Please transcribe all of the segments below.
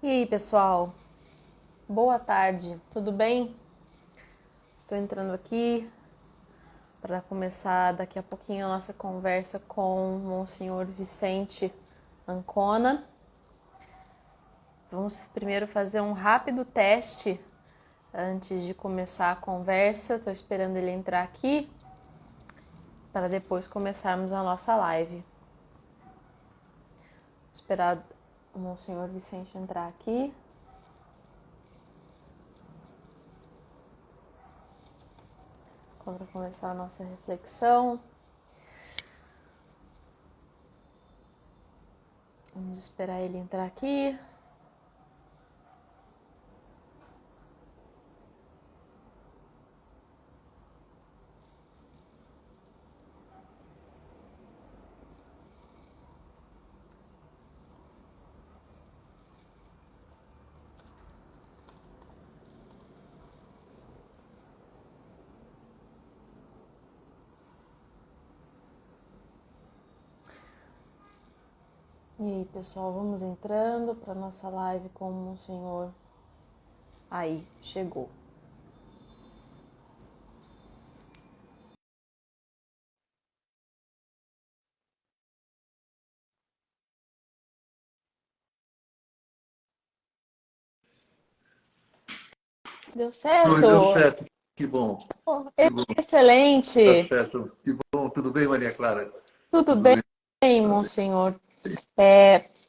E aí, pessoal? Boa tarde, tudo bem? Estou entrando aqui para começar daqui a pouquinho a nossa conversa com o Monsenhor Vicente Ancona. Vamos primeiro fazer um rápido teste antes de começar a conversa. Estou esperando ele entrar aqui para depois começarmos a nossa live. Vou esperar o Monsenhor Vicente entrar aqui. Para começar a nossa reflexão. Vamos esperar ele entrar aqui. E aí, pessoal, vamos entrando para nossa live com o Monsenhor. Aí, chegou. Deu Oi, deu certo? certo. Que bom, Oh, que bom. Tá excelente! certo. Que bom. Tudo bem, Maria Clara? Tudo Tudo bem? bem, Tá bem. Monsenhor?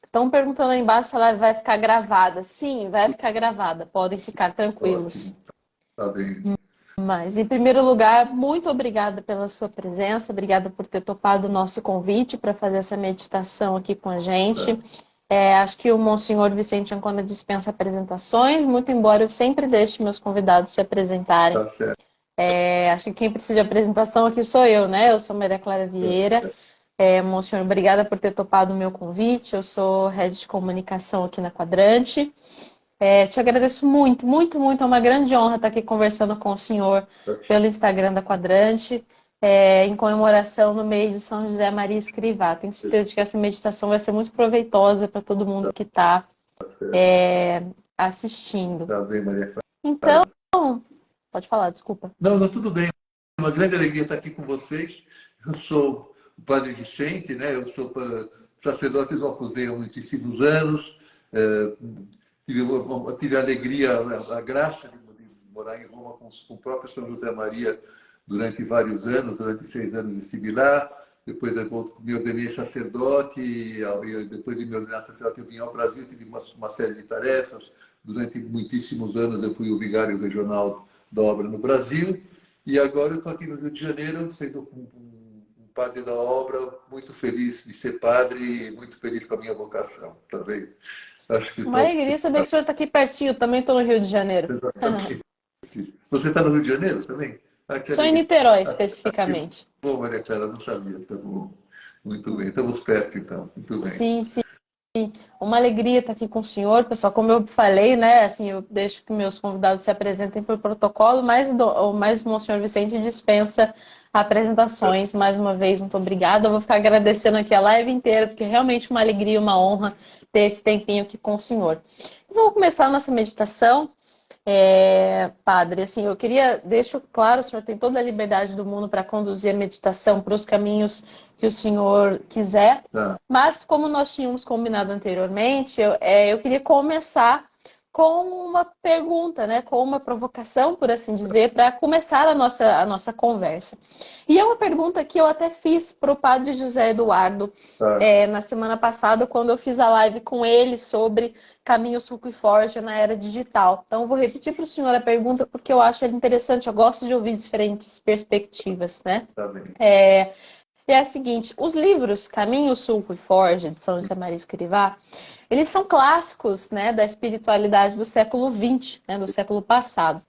Estão perguntando aí embaixo se a live vai ficar gravada. Sim, vai ficar gravada. Podem ficar tranquilos. Ótimo. Tá bem. Mas, em primeiro lugar, muito obrigada pela sua presença, obrigada por ter topado o nosso convite para fazer essa meditação aqui com a gente. Tá, Acho que o Monsenhor Vicente Ancona dispensa apresentações, muito embora eu sempre deixe meus convidados se apresentarem. tá certo. Acho que quem precisa de apresentação aqui sou eu, né? Eu sou Maria Clara Tá Vieira. certo. Monsenhor, obrigada por ter topado o meu convite. Eu sou head de comunicação aqui na Quadrante. Te agradeço muito, muito, muito. É uma grande honra estar aqui conversando com o senhor Tá pelo Instagram da Quadrante, em comemoração no mês de São José Maria Escrivá. Tenho certeza de que essa meditação vai ser muito proveitosa para todo mundo que está certo. assistindo. Tá bem, Maria Então, Clara. pode falar, desculpa. Não, não, tudo bem. É uma grande alegria estar aqui com vocês. Eu sou o Padre Vicente, né? Eu sou sacerdote do Opus Dei há muitíssimos anos. Eh, tive a alegria, a graça de morar em Roma com o próprio São José Maria durante vários anos, durante 6 anos estive lá. Depois eu me ordenei sacerdote, e depois de me ordenar sacerdote eu vim ao Brasil, tive uma série de tarefas. Durante muitíssimos anos eu fui o vigário regional da obra no Brasil, e agora eu estou aqui no Rio de Janeiro, sendo um padre da obra, muito feliz de ser padre e muito feliz com a minha vocação, tá bem? Acho que Uma estou alegria saber que o senhor está aqui pertinho. Também estou no Rio de Janeiro. exatamente. Você está no Rio de Janeiro também? Ah, que Sou em alegria. Niterói, Ah, que especificamente. bom, Maria Clara, não sabia. Tá bom. Muito bem. Estamos perto, então. Muito bem. Sim, sim. Uma alegria estar aqui com o senhor, pessoal. Como eu falei, né? Assim, eu deixo que meus convidados se apresentem por protocolo, mas o Monsenhor Vicente dispensa apresentações. Mais uma vez, muito obrigada. Eu vou ficar agradecendo aqui a live inteira, porque é realmente uma alegria e uma honra ter esse tempinho aqui com o senhor. Vamos começar a nossa meditação. Padre, assim, eu queria, deixo claro, o senhor tem toda a liberdade do mundo para conduzir a meditação para os caminhos que o senhor quiser, Tá. mas como nós tínhamos combinado anteriormente, eu queria começar com uma pergunta, né, com uma provocação, por assim dizer, para começar a nossa conversa. E é uma pergunta que eu até fiz para o Padre José Eduardo Tá. na semana passada, quando eu fiz a live com ele sobre caminho suco e forja na era digital. Então, eu vou repetir para o senhor a pergunta porque eu acho ele interessante, eu gosto de ouvir diferentes perspectivas, né? Tá bem. É a seguinte, os livros Caminho, Sulco e Forja, de São José Maria Escrivá, eles são clássicos, né, da espiritualidade do século XX, né, do século passado.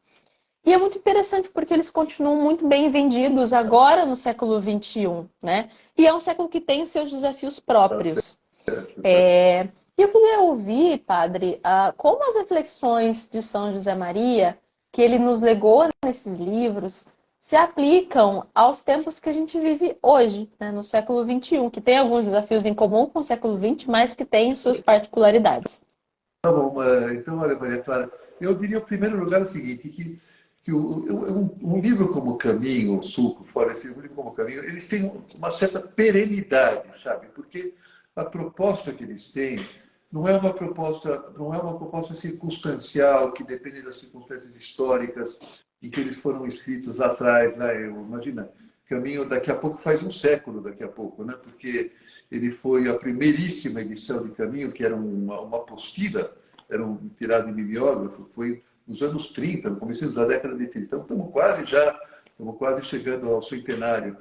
E é muito interessante porque eles continuam muito bem vendidos agora no século XXI, né? E é um século que tem seus desafios Tá próprios. certo. Tá. E eu queria ouvir, padre, como as reflexões de São José Maria, que ele nos legou nesses livros, se aplicam aos tempos que a gente vive hoje, né, no século XXI, que tem alguns desafios em comum com o século XX, mas que tem suas particularidades. Tá bom, então, olha, Maria Clara, eu diria, em primeiro lugar, o seguinte, que um livro como Caminho, Sulco, Fora, esse livro como Caminho, eles têm uma certa perenidade, sabe? Porque a proposta que eles têm não é uma proposta circunstancial, que depende das circunstâncias históricas em que eles foram escritos lá atrás, né? Imagina, Caminho daqui a pouco faz um século, daqui a pouco, né? Porque ele foi a primeiríssima edição de Caminho, que era uma apostila, era um tirado em mimeógrafo, foi nos anos 30, no começo da década de 30. Então, estamos quase chegando ao centenário.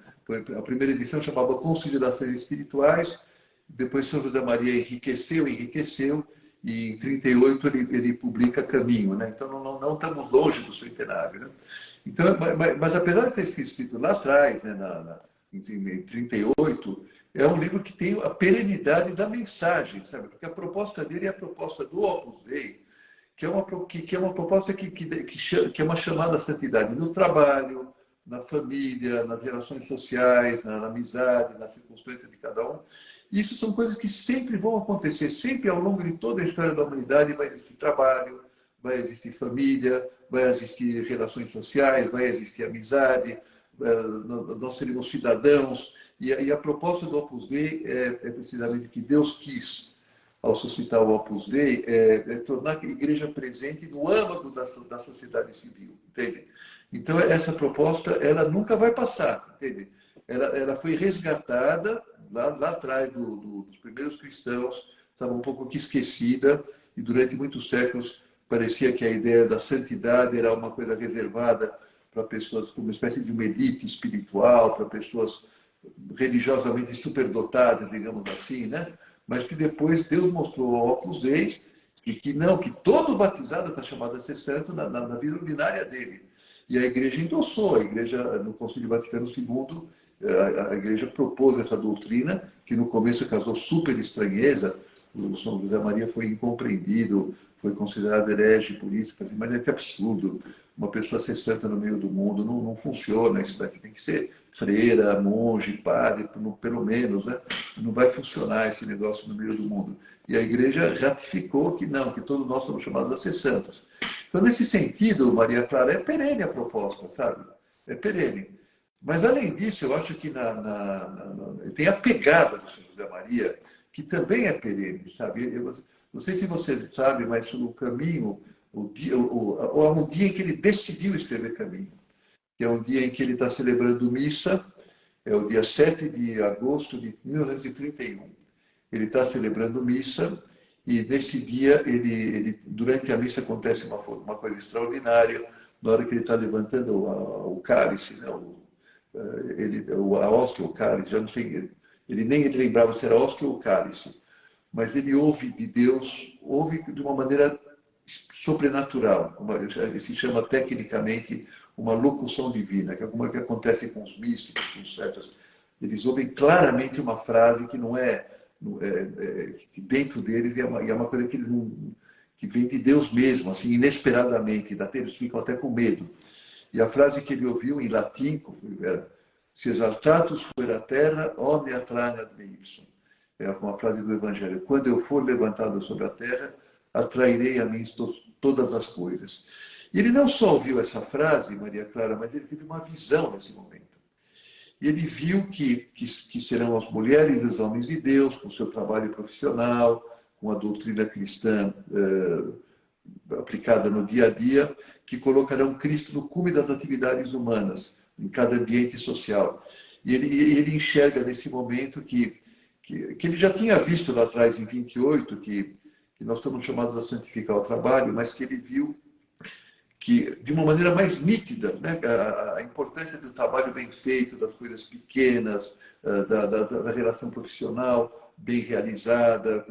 A primeira edição chamava Considerações Espirituais, depois São José Maria enriqueceu, e em 38 ele publica Caminho, né? Então não estamos longe do centenário, né? Então, mas apesar de ter sido escrito lá atrás, né, em 38, é um livro que tem a perenidade da mensagem, sabe? Porque a proposta dele é a proposta do Opus Dei, que é uma proposta que é uma chamada à santidade no trabalho, na família, nas relações sociais, na amizade, na circunstância de cada um. Isso são coisas que sempre vão acontecer, sempre ao longo de toda a história da humanidade vai existir trabalho, vai existir família, vai existir relações sociais, vai existir amizade, nós seremos cidadãos. E a proposta do Opus Dei é precisamente que Deus quis, ao suscitar o Opus Dei, tornar a igreja presente no âmago da sociedade civil, entende? Então, essa proposta, ela nunca vai passar, entende? Ela foi resgatada lá atrás dos primeiros cristãos, estava um pouco que esquecida, e durante muitos séculos parecia que a ideia da santidade era uma coisa reservada para pessoas, como uma espécie de uma elite espiritual, para pessoas religiosamente superdotadas, digamos assim, né? Mas que depois Deus mostrou ao Opus Dei que todo batizado está chamado a ser santo na vida ordinária dele. E a igreja endossou, no Concílio Vaticano II, a igreja propôs essa doutrina, que no começo causou super estranheza. O São José Maria foi incompreendido, foi considerado herege por isso, mas é que absurdo, uma pessoa ser santa no meio do mundo, não funciona, isso daqui tem que ser freira, monge, padre, pelo menos, né? Não vai funcionar esse negócio no meio do mundo. E a igreja ratificou que não, que todos nós somos chamados a ser santos. Então, nesse sentido, Maria Clara, é perene a proposta, sabe? É perene. Mas, além disso, eu acho que tem a pegada do São José Maria, que também é perene, sabe? Eu não sei se você sabe, mas no Caminho, há um dia em que ele decidiu escrever Caminho, que é um dia em que ele está celebrando missa, é o dia 7 de agosto de 1931. Ele está celebrando missa, e nesse dia, durante a missa acontece uma coisa extraordinária, na hora que ele está levantando o cálice, né? A hóstia ou o cálice, já não sei, ele nem ele lembrava se era hóstia ou cálice, mas ele ouve de Deus, ouve de uma maneira sobrenatural, se chama tecnicamente uma locução divina, que é como é que acontece com os místicos, com os certos. Eles ouvem claramente uma frase que não que dentro deles é uma coisa que eles não, que vem de Deus mesmo, assim, inesperadamente, eles ficam até com medo. E a frase que ele ouviu em latim era: "Se exaltatus fuera a terra, omnia tragat me ipsum." É uma frase do Evangelho. Quando eu for levantado sobre a terra, atrairei a mim todas as coisas. E ele não só ouviu essa frase, Maria Clara, mas ele teve uma visão nesse momento. E ele viu que serão as mulheres e os homens de Deus, com o seu trabalho profissional, com a doutrina cristã aplicada no dia a dia, que colocarão Cristo no cume das atividades humanas, em cada ambiente social. E ele enxerga nesse momento que ele já tinha visto lá atrás, em 28, que nós estamos chamados a santificar o trabalho, mas que ele viu que, de uma maneira mais nítida, né, a importância do trabalho bem feito, das coisas pequenas, da relação profissional bem realizada,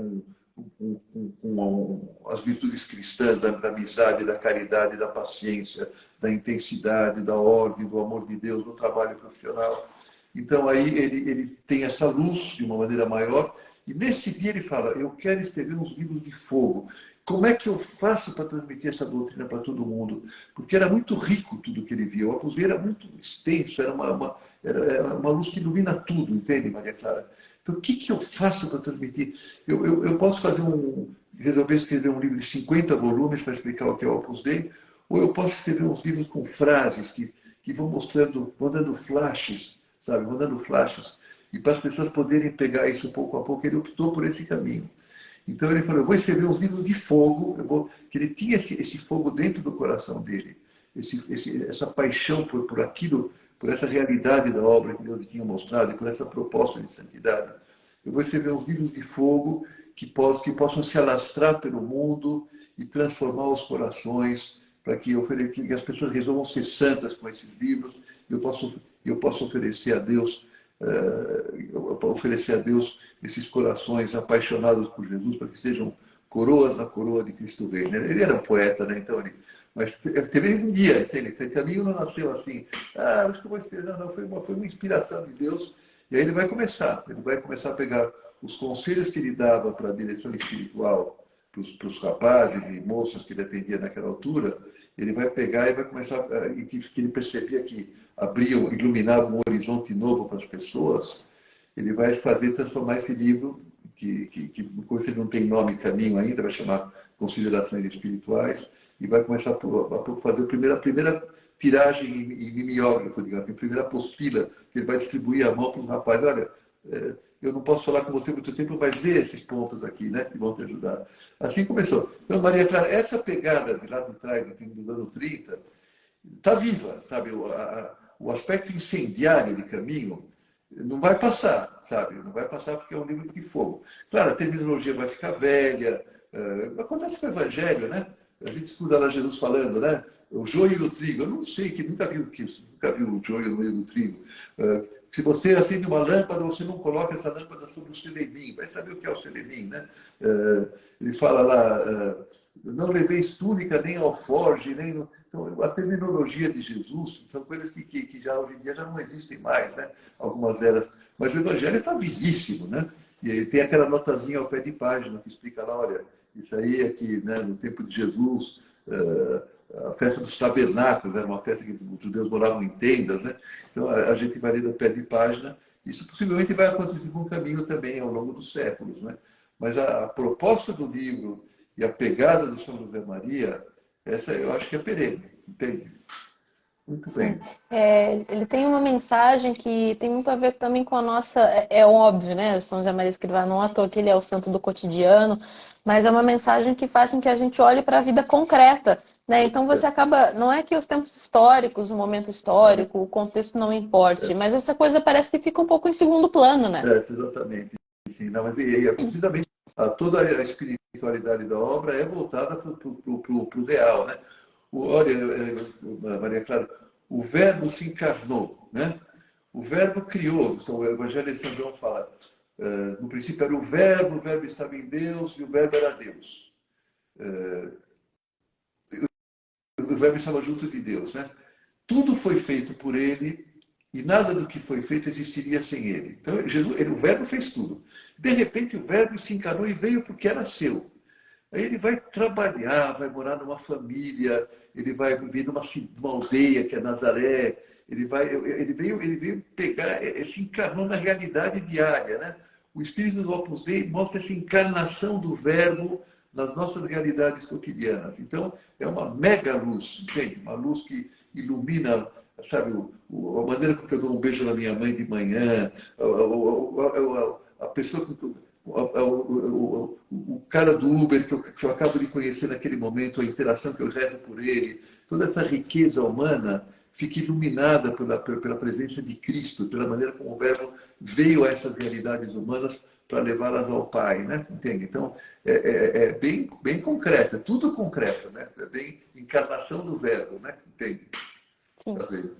com as virtudes cristãs, da amizade, da caridade, da paciência, da intensidade, da ordem, do amor de Deus, do trabalho profissional. Então, aí ele tem essa luz de uma maneira maior, e nesse dia ele fala: eu quero escrever uns livros de fogo. Como é que eu faço para transmitir essa doutrina para todo mundo? Porque era muito rico tudo que ele via. O Opus Dei era muito extenso, era uma luz que ilumina tudo, entende, Maria Clara? Então, o que eu faço para transmitir? Eu posso fazer resolver escrever um livro de 50 volumes para explicar o que é o Opus Dei, ou eu posso escrever uns livros com frases que vão mostrando, vão dando flashes, sabe? Vão dando flashes. E para as pessoas poderem pegar isso pouco a pouco, ele optou por esse caminho. Então ele falou, eu vou escrever uns livros de fogo, que ele tinha esse fogo dentro do coração dele, essa paixão por aquilo, por essa realidade da obra que Deus tinha mostrado e por essa proposta de santidade. Eu vou escrever uns livros de fogo que possam se alastrar pelo mundo e transformar os corações para que as pessoas resolvam ser santas com esses livros. Eu posso oferecer a Deus esses corações apaixonados por Jesus, para que sejam coroas na coroa de Cristo Rei. Ele era um poeta, né? Então mas teve um dia, entende? Esse caminho não nasceu assim. Acho que eu vou escrever. Não, foi uma inspiração de Deus. E aí ele vai começar a pegar os conselhos que ele dava para a direção espiritual, para os rapazes e moças que ele atendia naquela altura. Ele vai pegar e vai começar, que ele percebia que abriam, iluminavam um horizonte novo para as pessoas. Ele vai transformar esse livro, que ele não tem nome e caminho ainda, vai chamar Considerações Espirituais, e vai começar a fazer a primeira tiragem em mimeógrafo, digamos, a primeira apostila, que ele vai distribuir à mão para os rapazes. Olha, eu não posso falar com você muito tempo, mas vê esses pontos aqui, né, que vão te ajudar. Assim começou. Então, Maria Clara, essa pegada de lá de trás, do ano 30, está viva, sabe? O aspecto incendiário de Caminho não vai passar, sabe? Não vai passar porque é um livro de fogo. Claro, a terminologia vai ficar velha. Acontece com o Evangelho, né? A gente escuta lá Jesus falando, né? O joio e o trigo. Eu não sei, que nunca vi o joio no meio do trigo. Se você acende uma lâmpada, você não coloca essa lâmpada sobre o selemim. Vai saber o que é o selemim, né? Ele fala lá, não leveis túnica, nem alforge, nem... Então, a terminologia de Jesus são coisas que já hoje em dia já não existem mais, né? Algumas delas. Mas o Evangelho está vivíssimo, né? E tem aquela notazinha ao pé de página que explica lá, olha, isso aí é que, né, no tempo de Jesus, a festa dos tabernáculos era uma festa que os judeus moravam em tendas, né? Então a gente vai ler no pé de página. Isso possivelmente vai acontecer com o caminho também ao longo dos séculos, né? Mas a proposta do livro e a pegada do São José Maria, essa eu acho que é perene, entende? Muito bem. Ele tem uma mensagem que tem muito a ver também com a nossa... É óbvio, né? São José Maria Escrivá, não à toa que ele é o santo do cotidiano, mas é uma mensagem que faz com que a gente olhe para a vida concreta, né? Então você acaba... Não é que os tempos históricos, o momento histórico, o contexto não importe, mas essa coisa parece que fica um pouco em segundo plano, né? Exatamente. Sim, não, mas precisamente toda a espiritualidade da obra é voltada para o real, né? Olha, Maria Clara, o verbo se encarnou, né? O verbo criou, o Evangelho de São João fala, no princípio era o verbo estava em Deus e o verbo era Deus. O verbo estava junto de Deus, né? Tudo foi feito por ele e nada do que foi feito existiria sem ele. Então, o verbo fez tudo. De repente, o verbo se encarnou e veio porque era seu. Aí ele vai trabalhar, vai morar numa família, ele vai viver numa aldeia que é Nazaré, ele veio pegar, se encarnou na realidade diária, né? O Espírito do Opus Dei mostra essa encarnação do verbo nas nossas realidades cotidianas. Então, é uma mega luz, entende? Uma luz que ilumina, sabe, a maneira com que eu dou um beijo na minha mãe de manhã, a pessoa o cara do Uber que eu acabo de conhecer naquele momento, a interação que eu rezo por ele, toda essa riqueza humana fica iluminada pela presença de Cristo, pela maneira como o Verbo veio a essas realidades humanas para levá-las ao Pai, né? Entende? Então, é bem concreto, é tudo concreto, né? É bem encarnação do Verbo, né? Entende? Sim. Tá bem.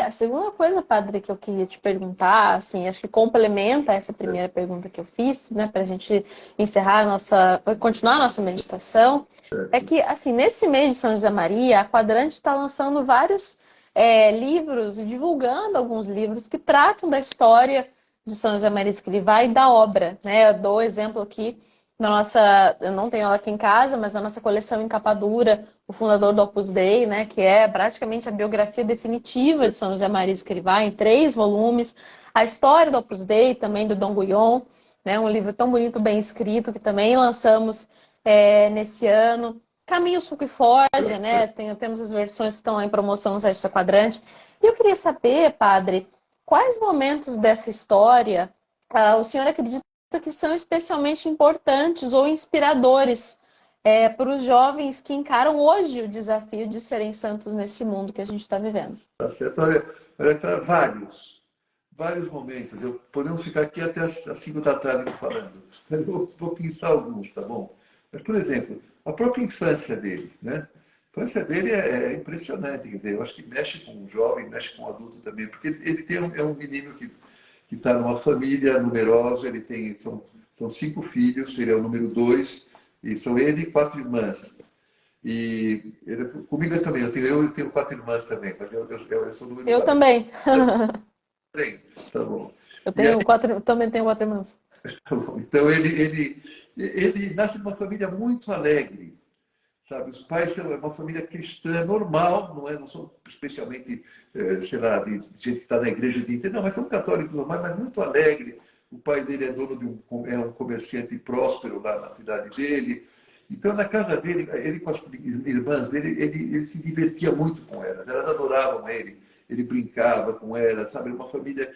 A segunda coisa, padre, que eu queria te perguntar, assim, acho que complementa essa primeira pergunta que eu fiz, né, para a gente encerrar continuar a nossa meditação, é que, assim, nesse mês de São José Maria, a Quadrante está lançando vários livros e divulgando alguns livros que tratam da história de São José Maria Escrivá e da obra, né? Eu dou exemplo aqui eu não tenho ela aqui em casa, mas a nossa coleção em capa dura, o fundador do Opus Dei, né, que é praticamente a biografia definitiva de São José Maria Escrivá, em 3 volumes, a história do Opus Dei, também do Dom Guion, né, um livro tão bonito, bem escrito, que também lançamos nesse ano. Caminho Suco e Foge, né? Temos as versões que estão lá em promoção no site da Quadrante. E eu queria saber, padre, quais momentos dessa história o senhor acredita que são especialmente importantes ou inspiradores para os jovens que encaram hoje o desafio de serem santos nesse mundo que a gente está vivendo? Tá certo? Olha para vários momentos. Podemos ficar aqui até as 5 da tarde falando. Mas eu vou pensar alguns, tá bom? Mas, por exemplo, a própria infância dele, né? A infância dele é impressionante, quer dizer, eu acho que mexe com o jovem, mexe com o adulto também, porque ele é um menino que está numa família numerosa, são 5 filhos, ele é o número 2, e são ele e 4 irmãs. E comigo também, eu tenho 4 irmãs também, mas eu sou o número Eu 4. também. Tem, tá bom. Eu E aí, tenho quatro, também tenho 4 irmãs. tá bom. Então ele nasce numa família muito alegre, sabe? Os pais são uma família cristã normal, não são especialmente, sei lá, de gente que está na igreja de inteiro, não, mas são católicos normais, mas muito alegre. O pai dele é dono é um comerciante próspero lá na cidade dele. Então, na casa dele, ele com as irmãs dele, ele se divertia muito com elas adoravam ele brincava com elas, sabe? Uma família,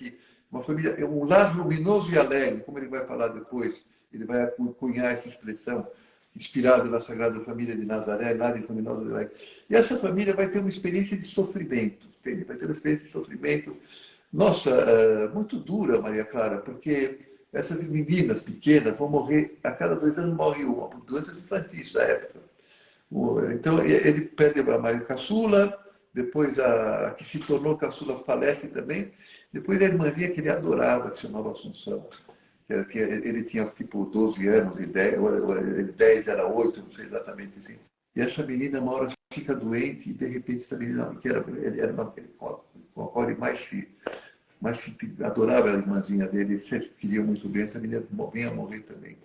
é um lar luminoso e alegre, como ele vai falar depois, ele vai cunhar essa expressão, inspirado na Sagrada Família de Nazaré, lá de Luminoso e Alegre. E essa família vai ter uma experiência de sofrimento, entende? Vai ter uma experiência de sofrimento, nossa, muito dura, Maria Clara, porque essas meninas pequenas vão morrer, a cada 2 anos morre uma, por doenças infantis da época. Então, ele perde a Maria Caçula, depois a que se tornou caçula falece também, depois a irmãzinha que ele adorava, que chamava Assunção, ele tinha tipo 12 anos, e 10 era 8, não sei exatamente assim. E essa menina, uma hora fica doente e de repente essa menina, ele era com a qual ele mais se adorava a irmãzinha dele, ele se queria muito bem, essa menina vinha a morrer também.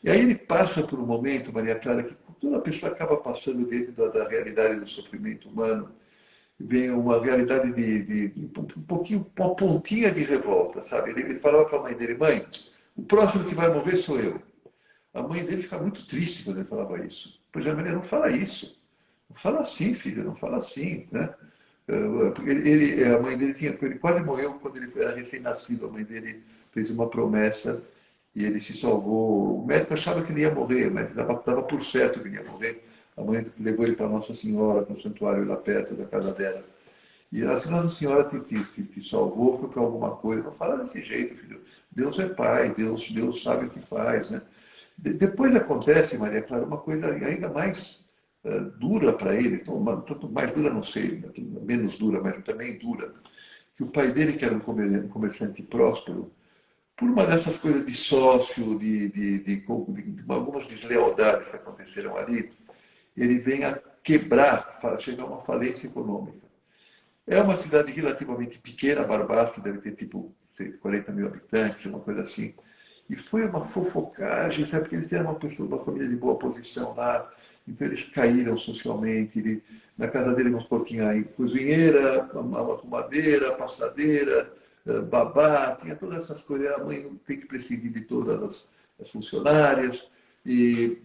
E aí ele passa por um momento, Maria Clara, que toda pessoa acaba passando dentro da realidade do sofrimento humano, vem uma realidade um pouquinho, uma pontinha de revolta, sabe? Ele falava para a mãe dele: mãe, o próximo que vai morrer sou eu. A mãe dele ficava muito triste quando ele falava isso. Pois a mãe não fala isso. Não fala assim, filho, não fala assim, né? A mãe dele ele quase morreu quando ele era recém-nascido. A mãe dele fez uma promessa e ele se salvou. O médico achava que ele ia morrer, mas estava por certo que ele ia morrer. A mãe levou ele para Nossa Senhora, no santuário lá perto da casa dela. E assim, Nossa Senhora te salvou, foi para alguma coisa. Não fala desse jeito, filho. Deus é Pai, Deus sabe o que faz, né? Depois acontece, Maria Clara, uma coisa ainda mais dura para ele, tanto mais dura, não sei, menos dura, mas também dura, que o pai dele, que era um comerciante próspero, por uma dessas coisas de sócio, de algumas deslealdades que aconteceram ali, ele vem a quebrar, chegar a uma falência econômica. É uma cidade relativamente pequena, Barbastro, deve ter tipo 40 mil habitantes, uma coisa assim. E foi uma fofocagem, sabe? Porque eles eram uma família de boa posição lá, então eles caíram socialmente. Na casa dele, vamos supor, tinha cozinheira, arrumadeira, passadeira, babá, tinha todas essas coisas. A mãe não tem que prescindir de todas as funcionárias, e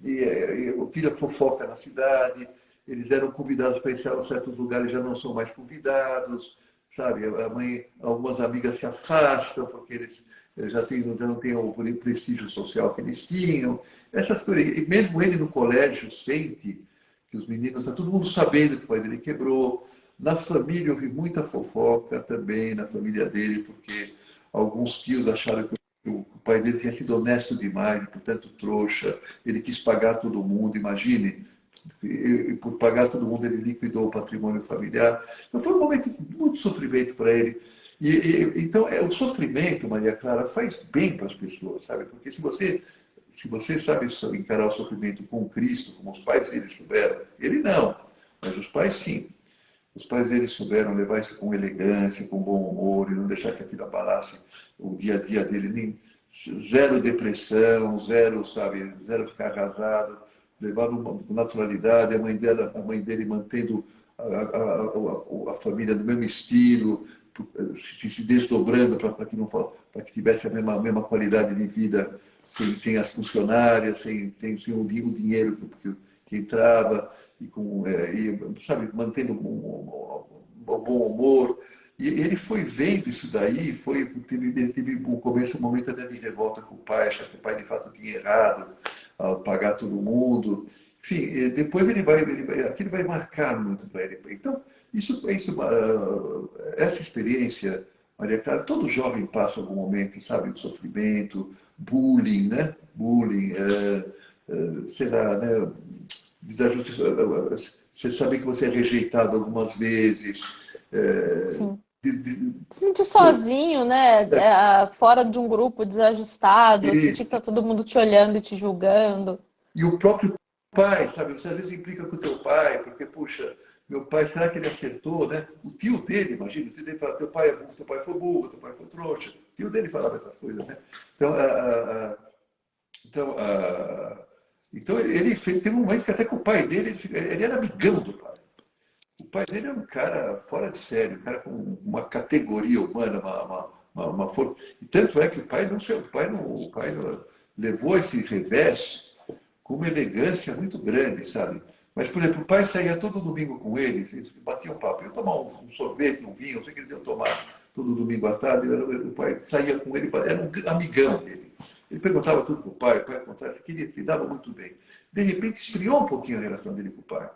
o filho fofoca na cidade. Eles eram convidados para ir a certos lugares, já não são mais convidados, sabe? A mãe, algumas amigas se afastam porque eles já não têm o prestígio social que eles tinham. Essas coisas. E mesmo ele no colégio sente que os meninos, está todo mundo sabendo que o pai dele quebrou. Na família houve muita fofoca também, na família dele, porque alguns tios acharam que o pai dele tinha sido honesto demais, e, portanto, trouxa. Ele quis pagar todo mundo, imagine. E por pagar todo mundo, ele liquidou o patrimônio familiar. Então, foi um momento de muito sofrimento para ele. Então, o sofrimento, Maria Clara, faz bem para as pessoas, sabe? Porque se você sabe encarar o sofrimento com Cristo, como os pais dele souberam, ele não, mas os pais sim. Os pais dele souberam levar isso com elegância, com bom humor, e não deixar que aquilo abalasse o dia a dia dele, nem zero depressão, zero, sabe, zero ficar arrasado, levar com naturalidade, a mãe dele mantendo a família do mesmo estilo, se desdobrando para que tivesse a mesma qualidade de vida sem as funcionárias, sem o dinheiro que entrava, sabe, mantendo um bom humor. E ele foi vendo isso daí, teve um começo, um momento até de revolta com o pai, achar que o pai de fato tinha errado ao pagar todo mundo. Enfim, depois aquilo vai marcar muito para ele. Então, essa experiência, Maria Clara, todo jovem passa algum momento, sabe, de sofrimento, bullying, né? Bullying, sei lá, né? Desajuste, você sabe que você é rejeitado algumas vezes. É, Sim. de, de, Se sentir sozinho, né? Fora de um grupo desajustado, sentir que e, tá todo mundo te olhando e te julgando. e o próprio pai, sabe? Você às vezes implica com o teu pai, porque, puxa, meu pai, será que ele acertou, né? O tio dele, imagina, o tio dele fala, teu pai é burro, teu pai foi burro, teu pai foi trouxa. O tio dele falava essas coisas, né? Então, então, teve um momento que até com o pai dele, ele era amigão do pai. O pai dele é um cara fora de série, um cara com uma categoria humana, uma força. E tanto é que o pai não levou esse revés com uma elegância muito grande, sabe? Mas, por exemplo, o pai saía todo domingo com ele, eles batiam um papo, eu tomar um sorvete, um vinho, eu sei que eles iam tomar todo domingo à tarde, o pai saía com ele, era um amigão dele. Ele perguntava tudo para o pai contava, ele dava muito bem. De repente, esfriou um pouquinho a relação dele com o pai.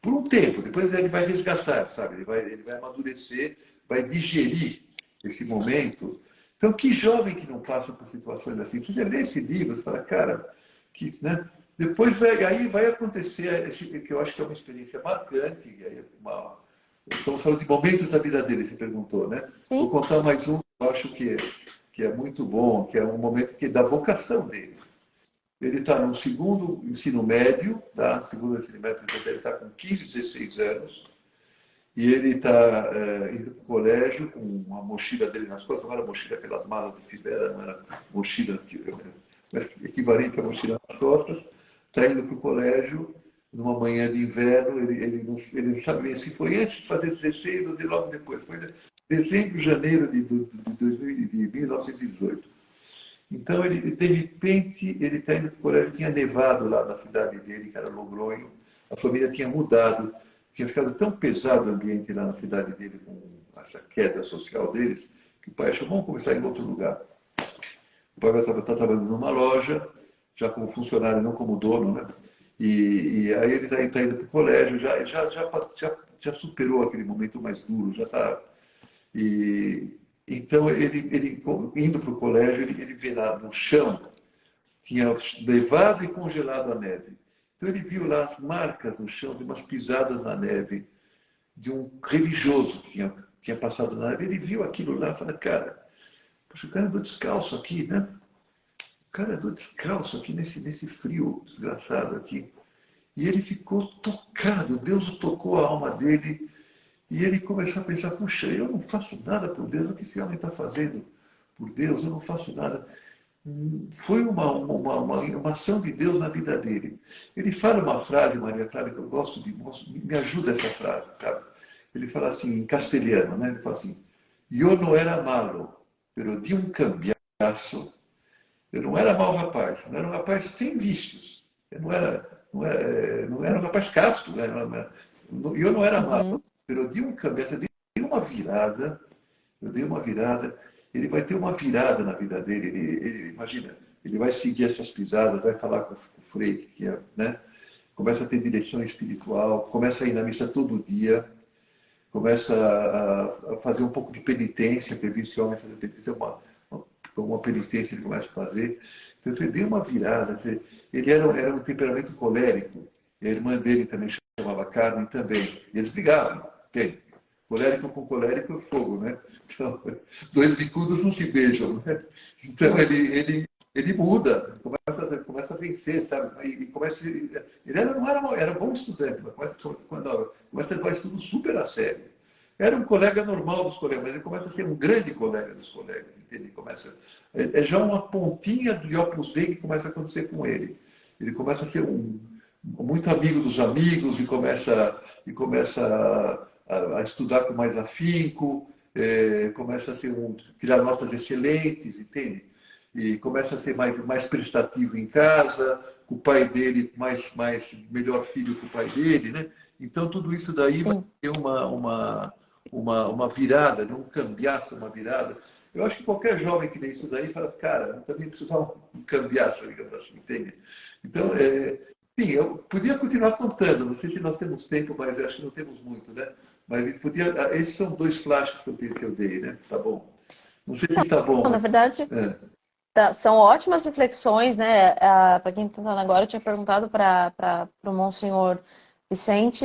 Por um tempo, depois ele vai resgatar, sabe? Ele vai amadurecer, vai digerir esse momento. Então, que jovem que não passa por situações assim? Você lê esse livro, você fala, cara, né? Depois aí vai acontecer, que eu acho que é uma experiência marcante, e aí estamos falando de momentos da vida dele, você perguntou, né? Vou Sim. contar mais um que eu acho que é muito bom, que é um momento da vocação dele. Ele está no segundo ensino médio, tá? Segundo ensino médio, ele está com 15, 16 anos, e ele está indo para o colégio com uma mochila dele nas costas, não era mochila, aquelas malas de fibra, não era mochila, mas equivalente à mochila nas costas, está indo para o colégio numa manhã de inverno, ele não sabe bem se foi antes de fazer 16 ou de logo depois, foi dezembro, janeiro de 1918. Então, de repente, ele está indo para o colégio, tinha nevado lá na cidade dele, que era Logronho, a família tinha mudado, tinha ficado tão pesado o ambiente lá na cidade dele, com essa queda social deles, que o pai achou, vamos começar em outro lugar. O pai vai estar trabalhando numa loja, já como funcionário, não como dono, né? E aí ele está indo para o colégio, já superou aquele momento mais duro, já está. Então, ele indo para o colégio, ele vê lá no chão, tinha nevado e congelado a neve. Então, ele viu lá as marcas no chão de umas pisadas na neve de um religioso que tinha passado na neve. Ele viu aquilo lá e falou, cara, poxa, o cara andou descalço aqui, né? O cara andou descalço aqui nesse frio desgraçado aqui. E ele ficou tocado, Deus o tocou a alma dele. E ele começou a pensar, puxa, eu não faço nada por Deus, o que esse homem está fazendo por Deus? Eu não faço nada. Foi uma ação de Deus na vida dele. Ele fala uma frase, Maria Clara, que eu gosto me ajuda essa frase, sabe? Ele fala assim, em castelhano, né? Ele fala assim, eu não era malo, pero de um cambiaço. Eu não era mau rapaz, não era um rapaz sem vícios. Eu não era um rapaz casto, né? Eu não era malo, Uhum. pero de um cambiaço, eu dei uma virada, eu dei uma virada, ele vai ter uma virada na vida dele, imagina, ele vai seguir essas pisadas, vai falar com o Frei, que é, né? Começa a ter direção espiritual, começa a ir na missa todo dia, começa a fazer um pouco de penitência, ter visto esse homem fazer penitência, uma penitência ele começa a fazer. Então, ele deu uma virada. Ele era um temperamento colérico. E a irmã dele também chamava Carmen também. E eles brigavam. Tem. Colérico com colérico é fogo, né? Então, dois bicudos não se beijam, né? Então, Sim. ele muda, começa a vencer, sabe? E começa, ele não era bom estudante, mas começa a levar estudo super a sério. Era um colega normal dos colegas, mas ele começa a ser um grande colega dos colegas, entende? É já uma pontinha do Opus Dei que começa a acontecer com ele. Ele começa a ser muito amigo dos amigos e começa a estudar com mais afinco, começa a tirar notas excelentes, entende? e começa a ser mais prestativo em casa, o pai dele melhor filho que o pai dele, né? Então tudo isso daí vai Sim. ter uma virada, né? Um cambiaço, uma virada. Eu acho que qualquer jovem que lê isso daí fala, cara, eu também preciso dar um cambiaço, digamos assim, entende? Então, sim, eu podia continuar contando, não sei se nós temos tempo, mas acho que não temos muito, né? Mas esses são dois flashes que eu dei, né? Tá bom. Não sei se tá bom, Na mas... verdade, É. são ótimas reflexões, né? Para quem está entrando agora, eu tinha perguntado para o Monsenhor Vicente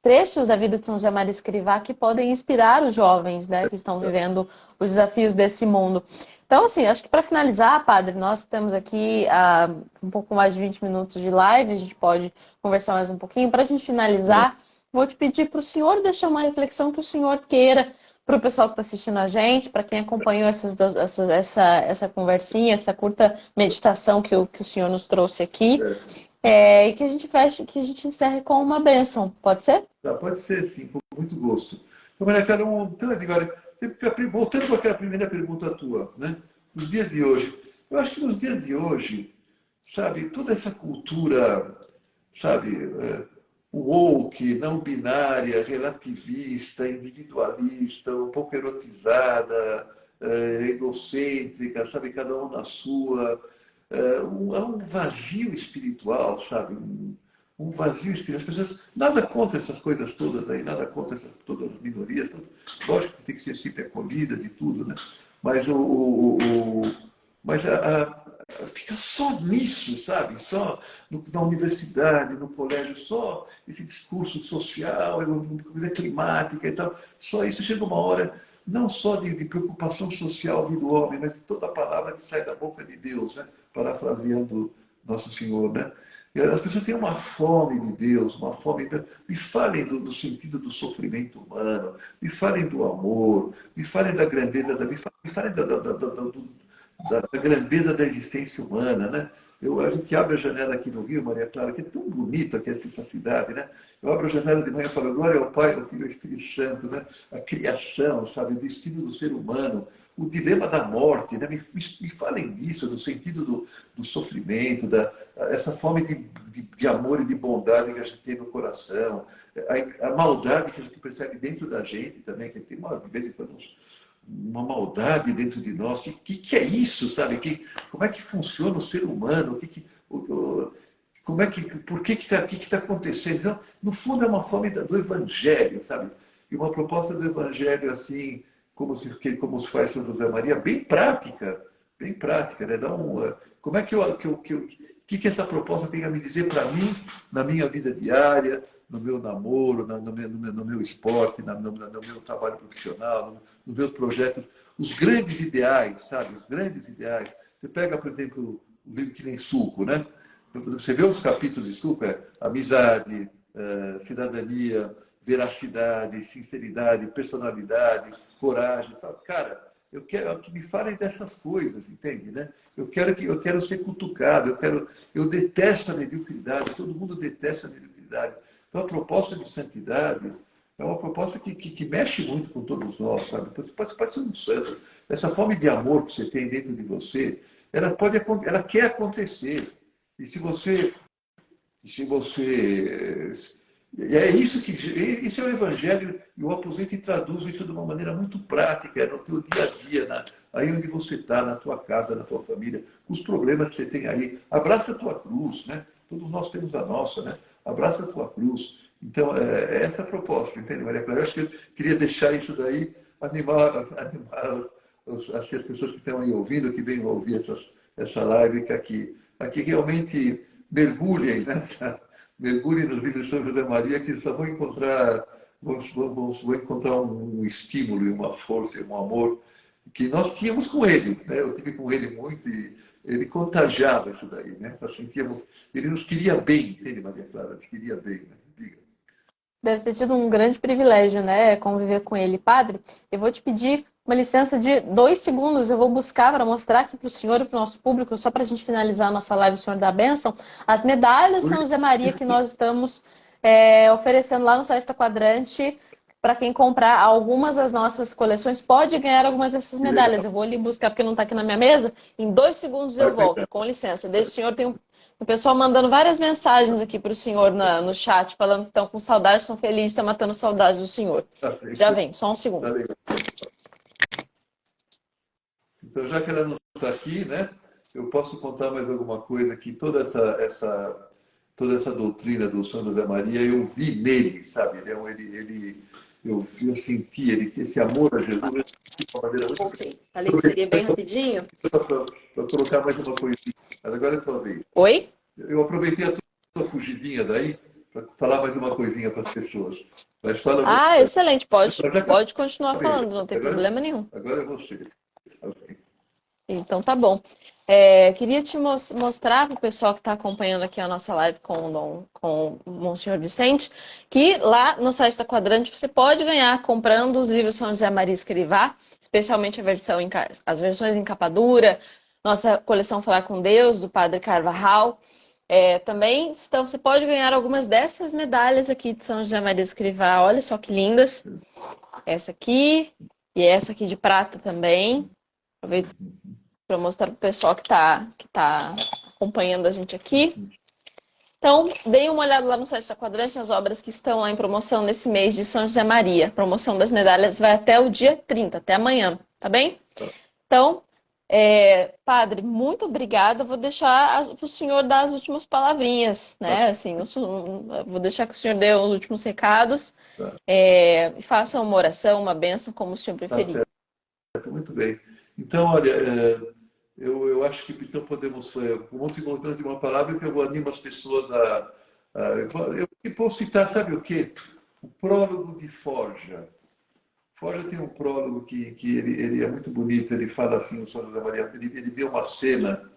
trechos da vida de São José Maria Escrivá que podem inspirar os jovens, né, que estão vivendo os desafios desse mundo. Então, assim, acho que para finalizar, padre, nós temos aqui um pouco mais de 20 minutos de live, a gente pode conversar mais um pouquinho. Para a gente finalizar, vou te pedir para o senhor deixar uma reflexão que o senhor queira para o pessoal que está assistindo a gente, para quem acompanhou essa conversinha, essa curta meditação que o senhor nos trouxe aqui, e que a gente feche, que a gente encerre com uma bênção. Pode ser? Tá, pode ser, sim, com muito gosto. Então, Maria Clara, então, agora, voltando para aquela primeira pergunta tua, né? Nos dias de hoje, eu acho que nos dias de hoje, sabe, toda essa cultura, sabe, woke, não binária, relativista, individualista, um pouco erotizada, egocêntrica, sabe, cada um na sua, há um vazio espiritual, sabe, um vazio espiritual. As pessoas, nada contra essas coisas todas aí, nada contra todas as minorias, tudo. Lógico que tem que ser sempre acolhidas e tudo, né? Mas mas fica só nisso, sabe? Só na universidade, no colégio, só esse discurso social, coisa climática e tal. Só isso chega uma hora, não só de preocupação social do homem, mas de toda a palavra que sai da boca de Deus, né? Parafraseando Nosso Senhor, né? E as pessoas têm uma fome de Deus, uma fome. Me falem do sentido do sofrimento humano, me falem do amor, me falem da grandeza, me falem da grandeza da existência humana, né? A gente abre a janela aqui no Rio, Maria Clara, que é tão bonita que é essa cidade, né? Eu abro a janela de manhã e falo, glória ao Pai, ao Filho e ao Espírito Santo, né? A criação, sabe? O destino do ser humano, o dilema da morte, né? Me falem disso, do sentido do sofrimento, essa fome de amor e de bondade que a gente tem no coração, a maldade que a gente percebe dentro da gente também, que tem de vez em quando uma maldade dentro de nós. Que é isso, sabe? Como é que funciona o ser humano? Como é por que está acontecendo? Então, no fundo, é uma fome do evangelho, sabe? E uma proposta do evangelho assim, como se faz São José Maria, bem prática, né? Como é que essa proposta tem a me dizer para mim, na minha vida diária, no meu namoro, no meu esporte, no meu trabalho profissional, nos meus projetos, os grandes ideais, sabe? Os grandes ideais. Você pega, por exemplo, o livro que nem Suco, né? Você vê os capítulos de Suco, amizade, cidadania, veracidade, sinceridade, personalidade, coragem. Cara, eu quero que me falem dessas coisas, entende, né? Eu quero ser cutucado, eu detesto a mediocridade, todo mundo detesta a mediocridade. Então, a proposta de santidade é uma proposta que mexe muito com todos nós, sabe? Pode ser um santo. Essa fome de amor que você tem dentro de você, ela quer acontecer. E é isso esse é o Evangelho, e o aposente traduz isso de uma maneira muito prática, no teu dia a dia, aí onde você está, na tua casa, na tua família, com os problemas que você tem aí. Abraça a tua cruz, né? Todos nós temos a nossa, né? Abraça a tua cruz. Então, é essa a proposta, entende, Maria Clara? Eu acho que eu queria deixar isso daí, animar as pessoas que estão aí ouvindo, que venham ouvir essa live, que aqui realmente mergulhem, né? Mergulhem nos livros de São José Maria, que só vão encontrar um estímulo e uma força e um amor que nós tínhamos com ele, né? Eu tive com ele muito e ele contagiava isso daí, né? Nós sentíamos, ele nos queria bem, entende, Maria Clara? Nos queria bem, né? Diga. Deve ter sido um grande privilégio, né, conviver com ele. Padre, eu vou te pedir uma licença de 2 segundos. Eu vou buscar para mostrar aqui para o senhor e para o nosso público, só para a gente finalizar a nossa live, o Senhor da Bênção, as medalhas São José Maria que nós estamos oferecendo lá no site da Quadrante. para quem comprar algumas das nossas coleções, pode ganhar algumas dessas medalhas. Eu vou ali buscar porque não está aqui na minha mesa. Em 2 segundos eu volto, com licença. Deixa o senhor, tem um pessoal mandando várias mensagens aqui para o senhor no chat, falando que estão com saudade, estão felizes, estão matando saudade do senhor. Já vem, só um segundo. Então, já que ela não está aqui, né, eu posso contar mais alguma coisa aqui. Toda essa doutrina do São José Maria, eu vi nele, sabe? Eu senti esse amor a Jesus de uma maneira muito... Ok, falei que seria bem rapidinho. Para colocar mais uma coisinha. Mas agora é a tua vez. Oi? Eu aproveitei a tua fugidinha daí para falar mais uma coisinha para as pessoas. Mas fala... Excelente, pode continuar falando, não tem problema nenhum. Agora é você. Então tá bom. Queria te mostrar para o pessoal que está acompanhando aqui a nossa live com o Monsenhor Vicente, que lá no site da Quadrante você pode ganhar comprando os livros São José Maria Escrivá, especialmente as versões em capa dura, nossa coleção Falar com Deus, do Padre Carvajal. Também você pode ganhar algumas dessas medalhas aqui de São José Maria Escrivá. Olha só que lindas. Essa aqui e essa aqui de prata também. Aproveito para mostrar para o pessoal que tá acompanhando a gente aqui. Então, deem uma olhada lá no site da Quadrante, nas obras que estão lá em promoção nesse mês de São José Maria. A promoção das medalhas vai até o dia 30, até amanhã, tá bem? Então, padre, muito obrigada. Vou deixar para o senhor dar as últimas palavrinhas, né? Assim, vou deixar que o senhor dê os últimos recados. E faça uma oração, uma bênção, como o senhor preferir. Tá certo, muito bem. Então, olha, eu acho que então podemos, com muito importante de uma palavra, que eu animo as pessoas eu vou citar, sabe o quê? O prólogo de Forja. Forja tem um prólogo que ele é muito bonito, ele fala assim, o São José Maria, ele vê uma cena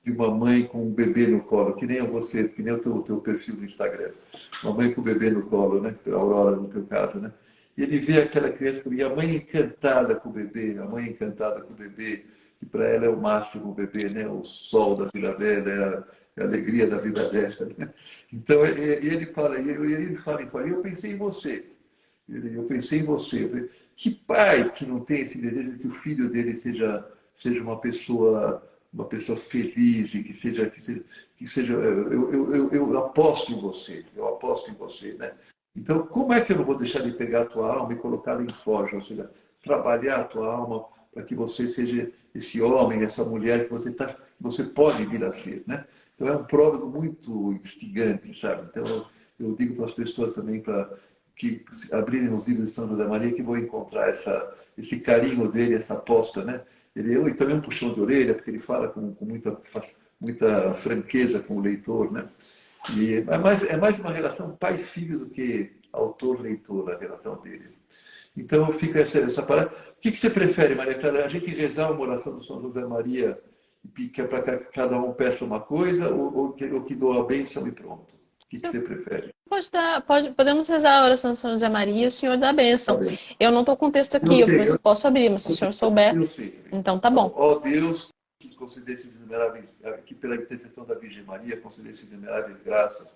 de uma mãe com um bebê no colo, que nem você, que nem o teu perfil no Instagram. Uma mãe com o bebê no colo, né? A Aurora, no teu caso, né? E ele vê aquela criança e a mãe encantada com o bebê, a mãe encantada com o bebê, que para ela é o máximo o bebê, né? O sol da vida dela, é a alegria da vida dela. Né? Então, ele fala, eu pensei em você. Eu pensei em você. Que pai que não tem esse desejo de que o filho dele seja uma pessoa feliz e que seja eu aposto em você, né? Então, como é que eu não vou deixar de pegar a tua alma e colocá-la em forja, ou seja, trabalhar a tua alma para que você seja esse homem, essa mulher que você pode vir a ser, né? Então, é um prólogo muito instigante, sabe? Então, eu digo para as pessoas também que abrirem os livros de São José Maria que vão encontrar esse carinho dele, essa aposta, né? E também um puxão de orelha, porque ele fala com muita franqueza com o leitor, né? E é mais uma relação pai-filho do que autor-leitor, a relação dele. Então fica essa palavra. O que você prefere, Maria Clara? A gente rezar uma oração do São José Maria, que é para que cada um peça uma coisa, ou que doa a bênção e pronto? O que você prefere? Podemos rezar a oração de São José Maria e o senhor dá a bênção. Tá, Eu não estou com o texto aqui, eu posso abrir, mas se o senhor souber, eu sei. então tá bom. Ó Deus, que concedesse inumeráveis, que pela intercessão da Virgem Maria concedesse inumeráveis graças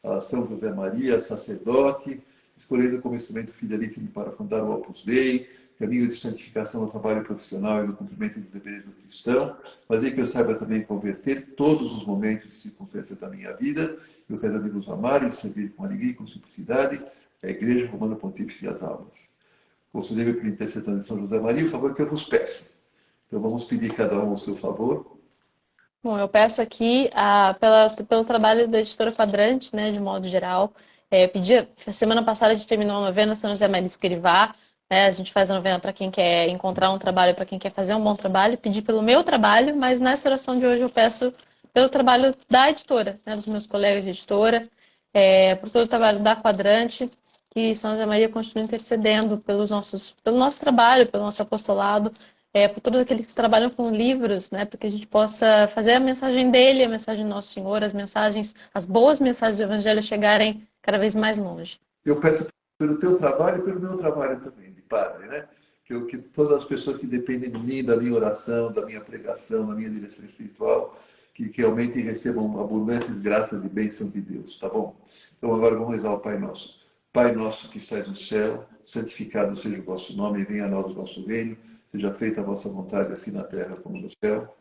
a São José Maria, sacerdote, escolhido como instrumento fidelíssimo para fundar o Opus Dei, caminho de santificação no trabalho profissional e no cumprimento dos deveres do cristão, fazer que eu saiba também converter todos os momentos e circunstâncias da minha vida, eu quero de vos amar e servir com alegria e com simplicidade a Igreja Romana Pontífice e as almas. Concedei-me por intercessão de São José Maria o favor que eu vos peço. Então vamos pedir cada um o seu favor. Bom, eu peço aqui pelo trabalho da editora Quadrante, né, de modo geral. Semana passada a gente terminou a novena São José Maria Escrivá. A gente faz a novena para quem quer encontrar um trabalho, para quem quer fazer um bom trabalho. Pedi pelo meu trabalho, mas nessa oração de hoje eu peço pelo trabalho da editora, né, dos meus colegas de editora, por todo o trabalho da Quadrante, que São José Maria continue intercedendo pelo nosso trabalho, pelo nosso apostolado, por todos aqueles que trabalham com livros, né, para que a gente possa fazer a mensagem dele, a mensagem do Nosso Senhor, as boas mensagens do Evangelho chegarem cada vez mais longe. Eu peço pelo teu trabalho e pelo meu trabalho também, de padre, né? Que todas as pessoas que dependem de mim, da minha oração, da minha pregação, da minha direção espiritual, que realmente recebam abundantes graças e bênçãos de Deus, tá bom? Então agora vamos rezar o Pai Nosso. Pai nosso que estais no céu, santificado seja o vosso nome, venha a nós o vosso reino, seja feita a vossa vontade, assim na terra como no céu.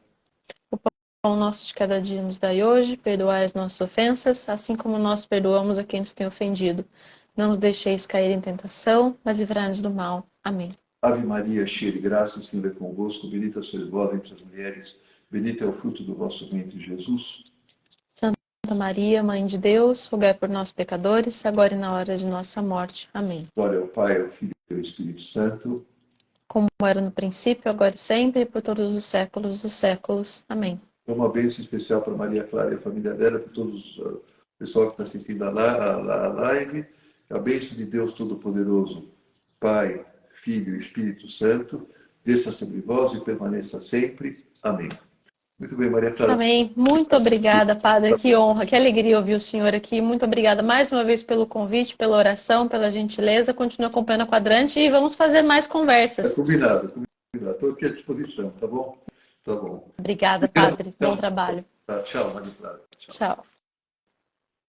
O pão nosso de cada dia nos dai hoje, perdoai as nossas ofensas, assim como nós perdoamos a quem nos tem ofendido. Não nos deixeis cair em tentação, mas livrai-nos do mal. Amém. Ave Maria, cheia de graça, o Senhor é convosco, bendita sois vós entre as mulheres, bendito é o fruto do vosso ventre, Jesus. Santa Maria, Mãe de Deus, rogai por nós, pecadores, agora e na hora de nossa morte. Amém. Glória ao Pai, ao Filho e ao Espírito Santo. Como era no princípio, agora e sempre, e por todos os séculos dos séculos. Amém. Uma bênção especial para Maria Clara e a família dela, para todos o pessoal que está assistindo a live. A bênção de Deus Todo-Poderoso, Pai, Filho e Espírito Santo, desça sobre vós e permaneça sempre. Amém. Muito bem, Maria Clara. Amém. Muito obrigada, Padre. Que honra, que alegria ouvir o senhor aqui. Muito obrigada mais uma vez pelo convite, pela oração, pela gentileza. Continue acompanhando a Quadrante e vamos fazer mais conversas. Combinado. Estou aqui à disposição, tá bom? Tá bom. Obrigada, Padre. Bom trabalho. Tá, tchau, Maria Clara. Tchau.